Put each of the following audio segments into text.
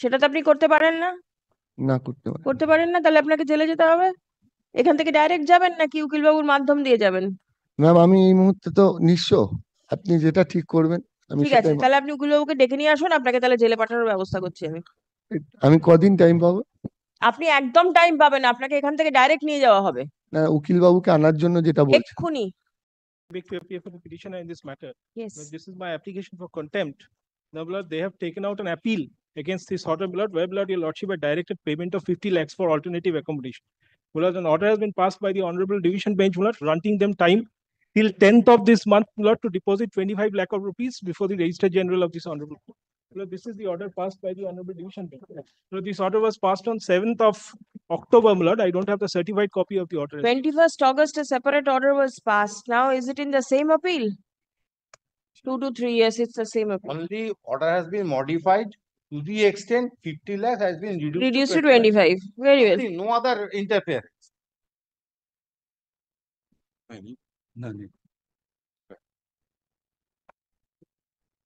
সেটা তো আপনি করতে পারেন না। না করতে পারি। করতে পারেন না, তাহলে আপনাকে জেলে যেতে হবে। এখান থেকে ডাইরেক্ট যাবেন নাকি উকিলবাবুর মাধ্যম দিয়ে যাবেন? ম্যাম আমি এই মুহূর্তে তো নিঃস্ব, আপনি যেটা ঠিক করবেন আমি ঠিক আছে, সেটাই তাহলে আপনি উকিলবাবুকে ডেকে নিয়ে আসুন, আপনাকে তাহলে জেলে পাঠানোর ব্যবস্থা করছি আমি। আমি কদিন টাইম পাবো? আপনি একদম টাইম পাবেন না, আপনাকে এখান থেকে ডাইরেক্ট নিয়ে যাওয়া হবে না উকিল বাবুকে আনার জন্য যেটা বলছেন। এক্ষুনি। Big to appear for the petitioner in this matter. Yes. But this is my application for contempt. Now, Lord, they have taken out an appeal against this order, Lord, where, Lord, your Lordship had directed payment of 50 lakhs for alternative accommodation. Lord, an order has been passed by the Honorable Division Bench, Lord, granting them time till 10th of this month, Lord, to deposit 25 lakh of rupees before the Registrar General of this Honorable Court. Lord, this is the order passed by the Honorable Division Bench. Lord, this order was passed on 7th of October, Lord. I don't have the certified copy of the order. 21st August, a separate order was passed. Now, is it in the same appeal? 2 to 3 years, it's the same appeal. Only order has been modified to the extent 50 lakhs has been Reduced to 20 lakhs. 25. Very well. Nothing, no other interference.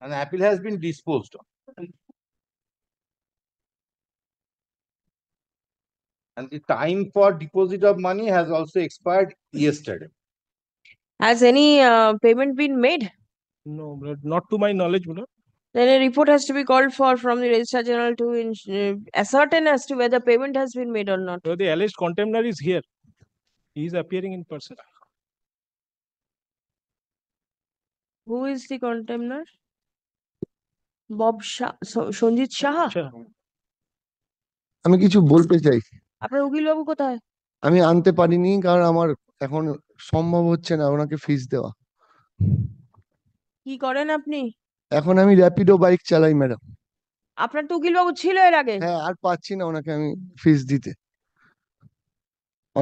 An appeal has been disposed of. And the time for deposit of money has also expired yesterday. Has any payment been made? No, Lord, not to my knowledge, Lord. Then a report has to be called for from the Registrar General to ascertain as to whether payment has been made or not. So the alleged contemnor is here. He is appearing in person. Who is the contemnor? Bob Shah, Sanjit Shah. Sure. আমি কিছু বলতে চাই। আপনার উকিলবাবু কোথায়? আমি আনতে পারিনি কারণ আমার এখন সম্ভব হচ্ছে না ওনাকে ফিস দেওয়া। কি করেন আপনি? এখন আমি র্যাপিডো বাইক চালাই ম্যাডাম। আপনার তো উকিলবাবু ছিল এর আগে। হ্যাঁ আর পাচ্ছি না ওনাকে আমি ফিস দিতে,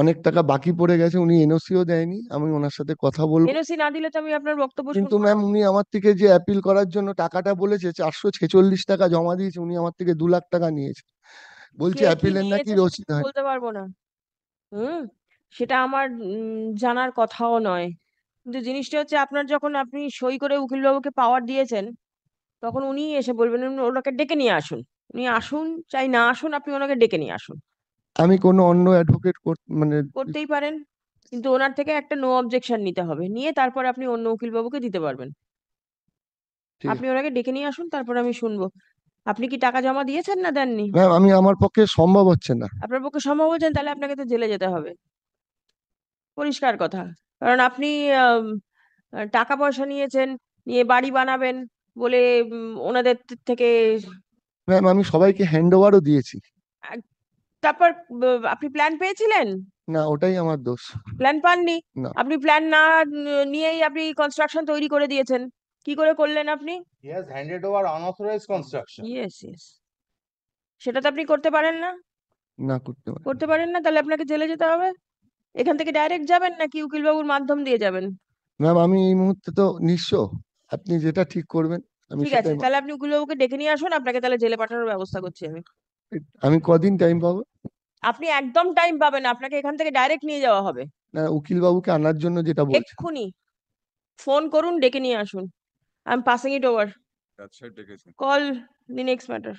অনেক টাকা বাকি পড়ে গেছে, উনি এনওসিও দেয়নি, আমি ওনার সাথে কথা বলবো। এনওসি না দিলে তো আমি আপনার বক্তব্য কিন্তু শুনবো না। ম্যাম উনি আমার থেকে যে অ্যাপিল করার জন্য টাকাটা বলেছে 446 টাকা জমা দিয়েছে, উনি আমার থেকে 2 লাখ টাকা নিয়েছে, বলছে কে কি অ্যাপিলের নাকি নিয়েছে সেটা রসিদ আমি হয়। বলতে পারবো না। সেটা আমার জানার কথাও নয়। কিন্তু জিনিসটা হচ্ছে, আপনার যখন আপনি সই করে উকিলবাবুকে পাওয়ার দিয়েছেন, তখন উনি এসে বলবেন ওনাকে ডেকে নিয়ে আসুন। উনি আসুন চাই না আসুন, আপনি ওনাকে ডেকে নিয়ে আসুন। আমি কোনো অন্য অ্যাডভোকেট মানে করতেই পারেন, কিন্তু ওনার থেকে একটা নো অবজেকশন নিতে হবে, নিয়ে তারপর আপনি অন্য উকিলবাবুকে দিতে পারবেন। ঠিক আপনি ওনাকে ডেকে নিয়ে আসুন, তারপর আমি শুনবো। আপনি কি টাকা জমা দিয়েছেন না দেননি? ম্যাম আমি আমার পক্ষে সম্ভব হচ্ছে না। আপনার পক্ষে সম্ভব হচ্ছেন, তাহলে আপনাকে তো জেলে যেতে হবে, পরিষ্কার কথা। কারণ আপনি আম, টাকা পয়সা নিয়েছেন, নিয়ে বাড়ি বানাবেন বলে ওনাদের থেকে। ম্যাম আমি সবাইকে হ্যান্ড ওভারও দিয়েছি। আহ, তারপর আপনি প্ল্যান পেয়েছিলেন? না ওটাই আমার দোষ। প্ল্যান পাননি? না আপনি প্ল্যান না নিয়েই আপনি কনস্ট্রাকশন তৈরি করে দিয়েছেন। কি করে করলেন আপনি? He has handed over unauthorized construction. Yes yes, সেটা তো আপনি করতে পারেন না। না করতে পারি। করতে পারেন না, তাহলে আপনাকে জেলে যেতে হবে। এখান থেকে ডাইরেক্ট যাবেন নাকি উকিলবাবুর মাধ্যম দিয়ে যাবেন? ম্যাম আমি এই মুহূর্তে তো নিঃস্ব, আপনি যেটা ঠিক করবেন আমি ঠিক আছে, সেটাই তাহলে আপনি উকিলবাবুকে ডেকে নিয়ে আসুন, আপনাকে তাহলে জেলে পাঠানোর ব্যবস্থা করছি আমি। আমি কদিন টাইম পাবো? আপনি একদম টাইম পাবেন না, আপনাকে এখান থেকে ডাইরেক্ট নিয়ে যাওয়া হবে না উকিল বাবুকে আনার জন্য যেটা বলছেন। এক্ষুনি। ফোন করুন, ডেকে নিয়ে আসুন। I am passing it over. Call the next matter.